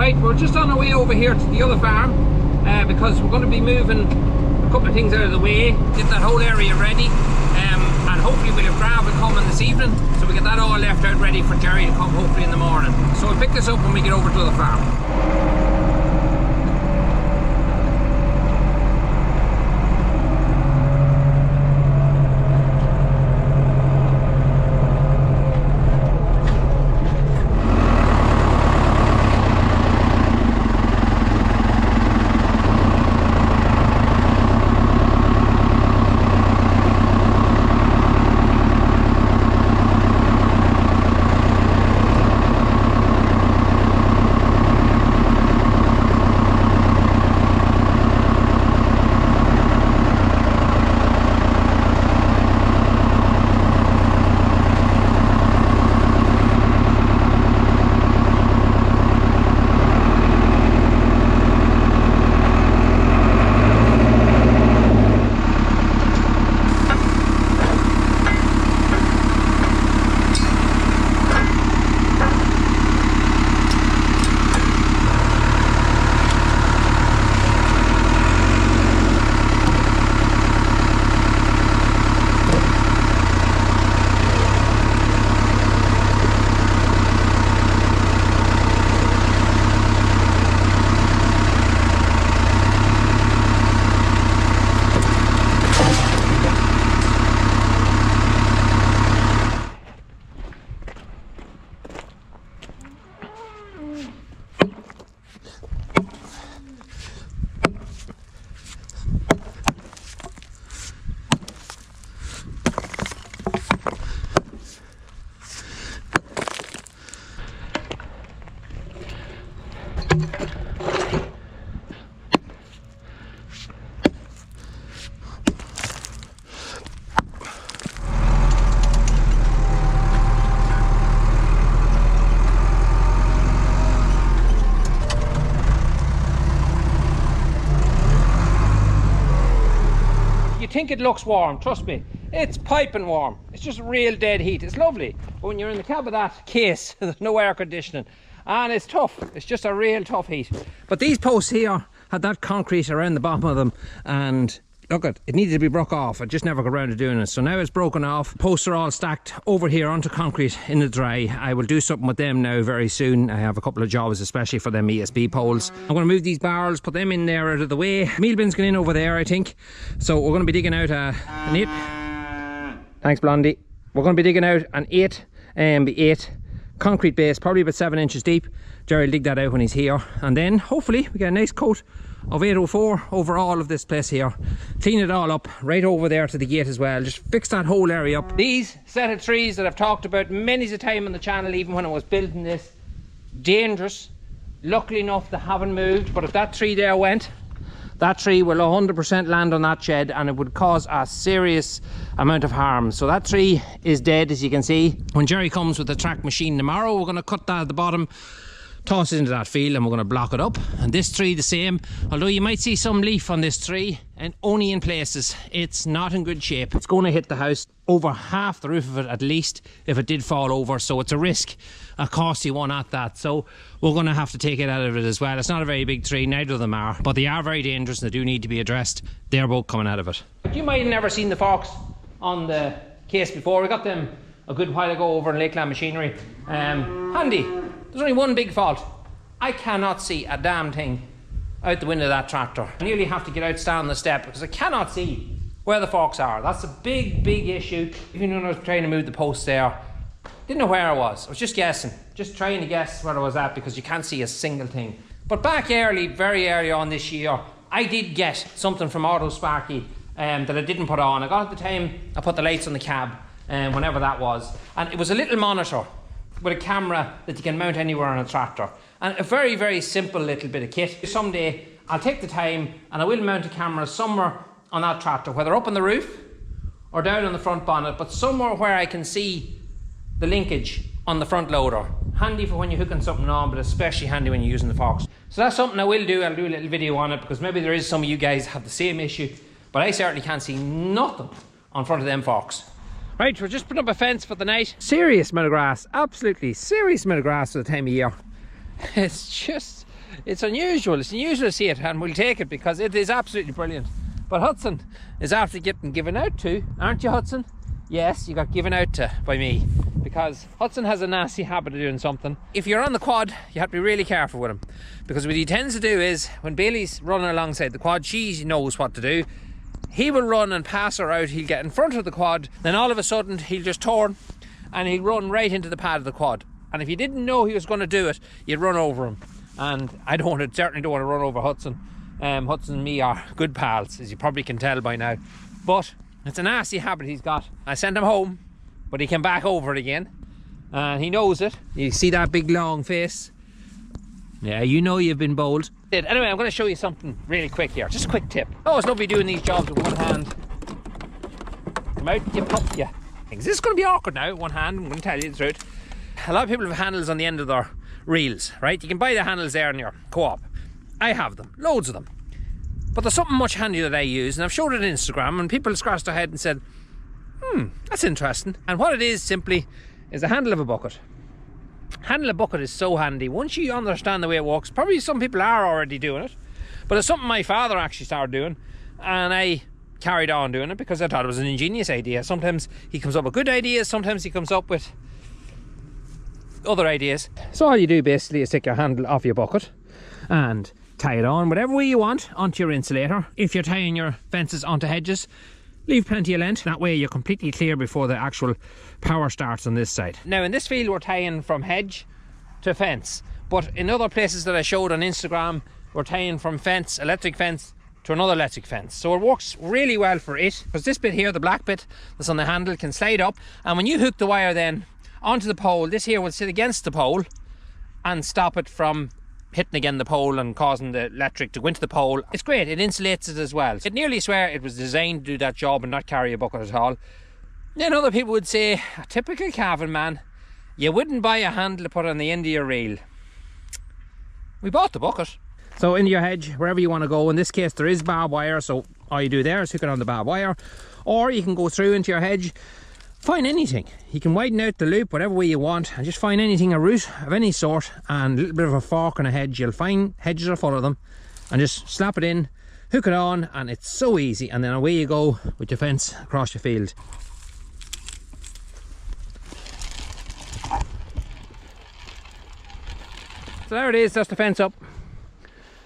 Right, we're just on our way over here to the other farm because we're going to be moving a couple of things out of the way, get that whole area ready, and hopefully we'll have gravel coming this evening, so we get that all left out ready for Jerry to come hopefully in the morning. So we'll pick this up when we get over to the farm. Think it looks warm, trust me, it's piping warm. It's just real dead heat. It's lovely, but when you're in the cab of that case, there's no air conditioning and it's tough. It's just a real tough heat. But these posts here had that concrete around the bottom of them, and look, it needed to be broke off. I just never got around to doing it, so now it's broken off. Posts are all stacked over here onto concrete in the dry. I will do something with them now very soon. I have a couple of jobs, especially for them ESB poles. I'm going to move these barrels, put them in there out of the way. Meal bin's going in over there, I think. So we're going to be digging out an 8. Thanks, Blondie. We're going to be digging out an 8 concrete base, probably about 7 inches deep. Jerry will dig that out when he's here, and then hopefully we get a nice coat of 804 over all of this place here. Clean it all up right over there to the gate as well. Just fix that whole area up. These set of trees that I've talked about many's a time on the channel, even when I was building this, dangerous. Luckily enough they haven't moved, but if that tree there went, that tree will 100% land on that shed and it would cause a serious amount of harm. So that tree is dead, as you can see. When Jerry comes with the track machine tomorrow, we're going to cut that at the bottom, toss it into that field, and we're going to block it up. And this tree the same, although you might see some leaf on this tree, and only in places. It's not in good shape. It's going to hit the house, over half the roof of it at least, if it did fall over. So it's a risk, a costly one at that. So we're going to have to take it out of it as well. It's not a very big tree, neither of them are, but they are very dangerous and they do need to be addressed. They're both coming out of it. You might have never seen the forks on the case before. We got them a good while ago over in Lakeland Machinery. Handy. There's only one big fault. I cannot see a damn thing out the window of that tractor. I nearly have to get out, stand on the step, because I cannot see where the forks are. That's a big issue. Even when I was trying to move the post there, didn't know where I was. I was just guessing, just trying to guess where I was at, because you can't see a single thing. But back early, very early on this year, I did get something from Auto Sparky that I didn't put on. I got at the time, I put the lights on the cab, whenever that was, and it was a little monitor with a camera that you can mount anywhere on a tractor, and a very simple little bit of kit. Someday I'll take the time and I will mount a camera somewhere on that tractor, whether up on the roof or down on the front bonnet, but somewhere where I can see the linkage on the front loader. Handy for when you're hooking something on, but especially handy when you're using the forks. So that's something I will do. I'll do a little video on it, because maybe there is some of you guys have the same issue, but I certainly can't see nothing on front of them forks. Right, we're just putting up a fence for the night. Serious amount of grass, absolutely serious amount of grass for the time of year. It's just It's unusual. It's unusual to see it, and we'll take it because it is absolutely brilliant. But Hudson is after getting given out to, aren't you, Hudson? Yes, you got given out to by me, because Hudson has a nasty habit of doing something. If you're on the quad, you have to be really careful with him, because what he tends to do is, when Bailey's running alongside the quad, she knows what to do. He will run and pass her out. He'll get in front of the quad, then all of a sudden he'll just turn and he'll run right into the pad of the quad. And if you didn't know he was going to do it, you'd run over him. And I certainly don't want to run over Hudson. Hudson and me are good pals, as you probably can tell by now. But it's a nasty habit he's got. I sent him home, but he came back over it again. And he knows it. You see that big long face? Yeah, you know you've been bowled. Anyway, I'm going to show you something really quick here. Just a quick tip. Oh, it's lovely doing these jobs with one hand. Come out, you pup, you things. This is going to be awkward now with one hand, I'm going to tell you the truth. A lot of people have handles on the end of their reels, right? You can buy the handles there in your co-op. I have them, loads of them. But there's something much handier that I use, and I've showed it on Instagram, and people scratched their head and said, that's interesting. And what it is simply is the handle of a bucket. Handle a bucket is so handy. Once you understand the way it works, probably some people are already doing it, but it's something my father actually started doing, and I carried on doing it because I thought it was an ingenious idea. Sometimes he comes up with good ideas, sometimes he comes up with other ideas. So all you do basically is take your handle off your bucket and tie it on whatever way you want onto your insulator. If you're tying your fences onto hedges, leave plenty of length, that way you're completely clear before the actual power starts on this side. Now in this field we're tying from hedge to fence, but in other places that I showed on Instagram we're tying from fence, electric fence, to another electric fence. So it works really well for it, because this bit here, the black bit that's on the handle, can slide up, and when you hook the wire then onto the pole, this here will sit against the pole and stop it from hitting again the pole and causing the electric to go into the pole. It's great, it insulates it as well. I'd nearly swear it was designed to do that job and not carry a bucket at all. Then other people would say, a typical calving man, you wouldn't buy a handle to put on the end of your reel. We bought the bucket. So into your hedge, wherever you want to go. In this case there is barbed wire, so all you do there is hook it on the barbed wire, or you can go through into your hedge. Find anything. You can widen out the loop whatever way you want, and just find anything, a root of any sort, and a little bit of a fork on a hedge. You'll find hedges are full of them, and just slap it in, hook it on, and it's so easy, and then away you go with your fence across your field. So there it is, that's the fence up.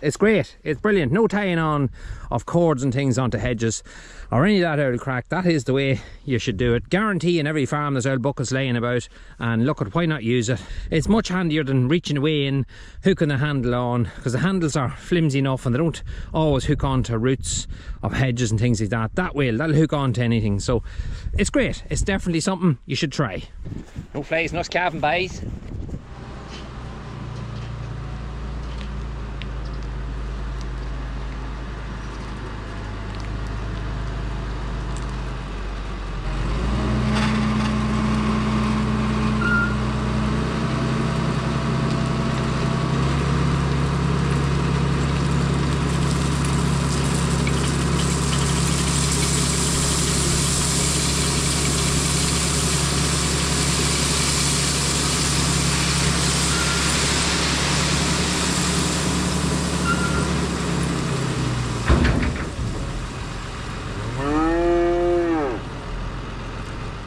It's great, it's brilliant. No tying on of cords and things onto hedges or any of that out of crack. That is the way you should do it. Guarantee in every farm there's old buckets laying about, and look at, why not use it? It's much handier than reaching away in, hooking the handle on, because the handles are flimsy enough and they don't always hook onto roots of hedges and things like that. That'll hook onto anything. So it's great, it's definitely something you should try. No flies in us calving bays.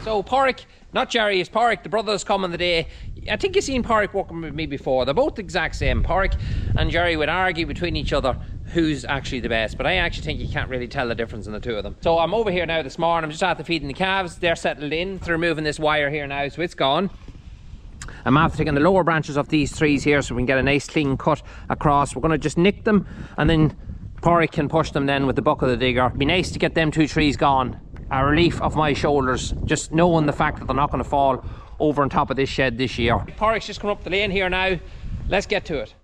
So Porrick, not Jerry, it's Porrick, the brothers come on the day. I think you've seen Porrick working with me before. They're both the exact same. Porrick and Jerry would argue between each other who's actually the best, but I actually think you can't really tell the difference in the two of them. So I'm over here now this morning, I'm just after feeding the calves. They're settled in, they're removing this wire here now, so it's gone. I'm after taking the lower branches off these trees here so we can get a nice clean cut across. We're going to just nick them, and then Porrick can push them then with the buck of the digger. It'd be nice to get them two trees gone. A relief off my shoulders, just knowing the fact that they're not going to fall over on top of this shed this year. Porrick's just come up the lane here now. Let's get to it.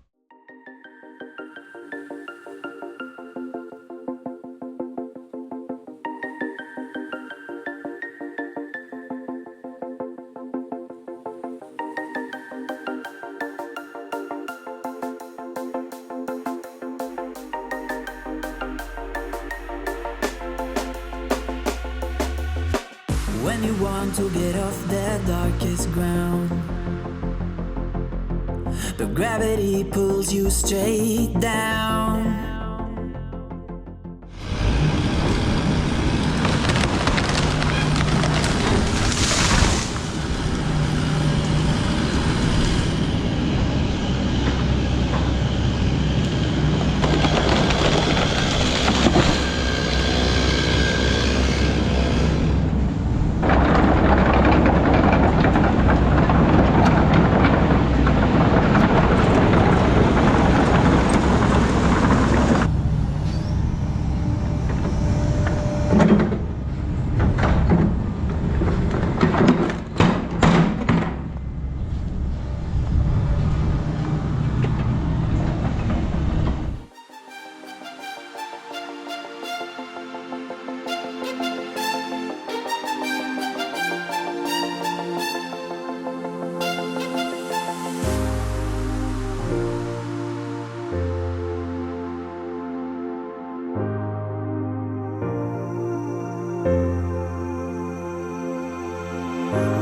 When you want to get off that darkest ground, but gravity pulls you straight down.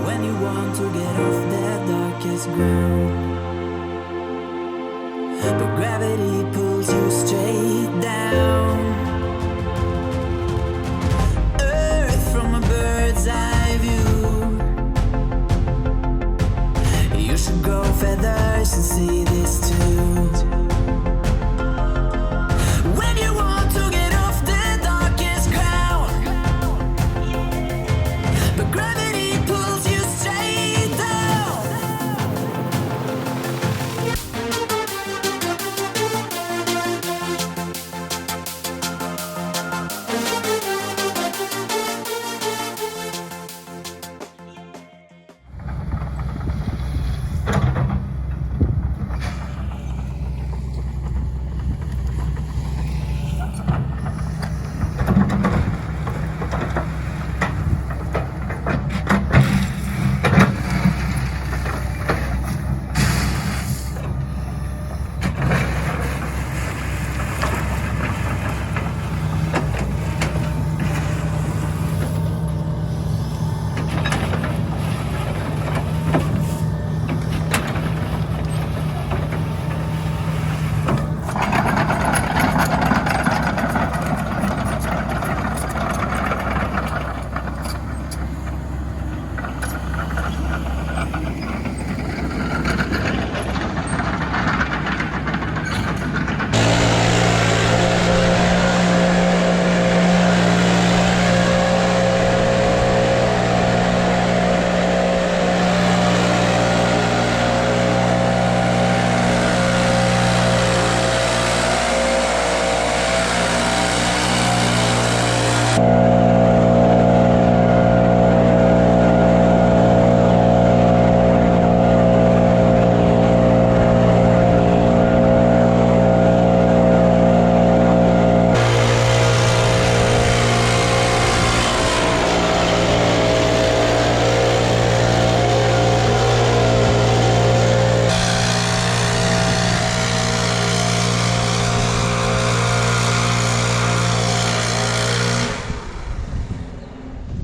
When you want to get off that darkest ground, but gravity pulls you straight down. Earth from a bird's eye view. You should grow feathers and see this too. When you want to get off the darkest ground, but gravity pulls you straight down.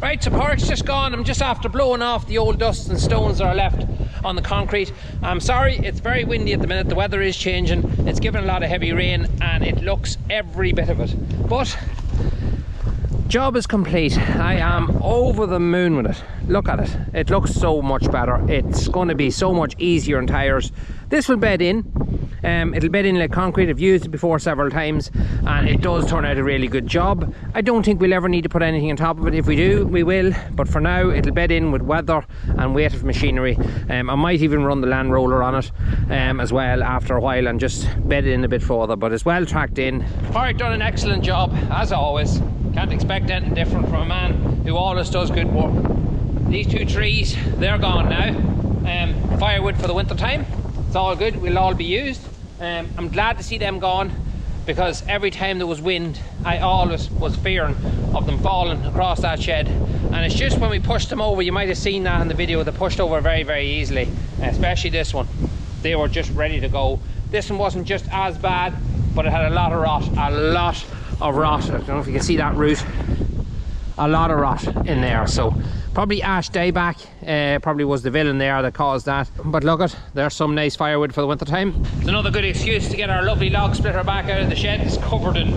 Right, so park's just gone. I'm just after blowing off the old dust and stones that are left on the concrete. I'm sorry, it's very windy at the minute. The weather is changing. It's given a lot of heavy rain and it looks every bit of it. But job is complete. I am over the moon with it. Look at it. It looks so much better. It's going to be so much easier on tyres. This will bed in. It'll bed in like concrete. I've used it before several times and it does turn out a really good job. I don't think we'll ever need to put anything on top of it. If we do, we will, but for now it'll bed in with weather and weight of machinery. I might even run the land roller on it as well after a while and just bed it in a bit further, but it's well tracked in. Alright, done an excellent job as always. Can't expect anything different from a man who always does good work. These two trees, they're gone now. Firewood for the winter time. It's all good, will all be used. I'm glad to see them gone because every time there was wind I always was fearing of them falling across that shed, and it's just when we pushed them over, you might have seen that in the video, they pushed over very, very easily, especially this one. They were just ready to go. This one wasn't just as bad, but it had a lot of rot, I don't know if you can see that root. a lot of rot in there. So probably ash dieback probably was the villain there that caused that. But look at, there's some nice firewood for the winter time. It's another good excuse to get our lovely log splitter back out of the shed. It's covered in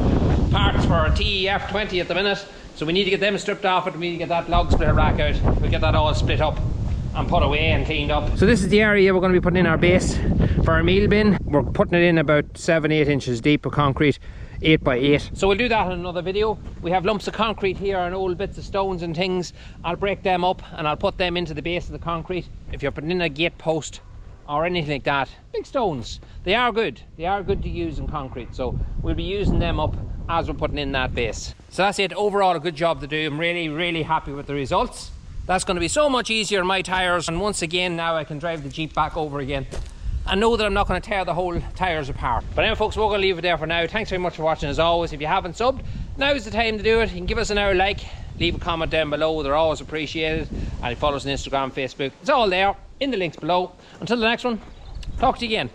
parts for our TEF20 at the minute, so we need to get them stripped off it. We need to get that log splitter back out. We'll get that all split up and put away and cleaned up. So this is the area we're going to be putting in our base for our meal bin. We're putting it in about 7-8 inches deep of concrete, 8 by 8. So we'll do that in another video. We have lumps of concrete here and old bits of stones and things. I'll break them up and I'll put them into the base of the concrete. If you're putting in a gate post or anything like that, big stones, they are good to use in concrete, so we'll be using them up as we're putting in that base. So that's it. Overall, a good job to do. I'm really happy with the results. That's going to be so much easier on my tyres, and once again now I can drive the Jeep back over again and know that I'm not going to tear the whole tyres apart. But anyway folks, we're going to leave it there for now. Thanks very much for watching. As always, if you haven't subbed, now's the time to do it. You can give us an hour like, leave a comment down below, they're always appreciated, and follow us on Instagram, Facebook, it's all there in the links below. Until the next one, talk to you again.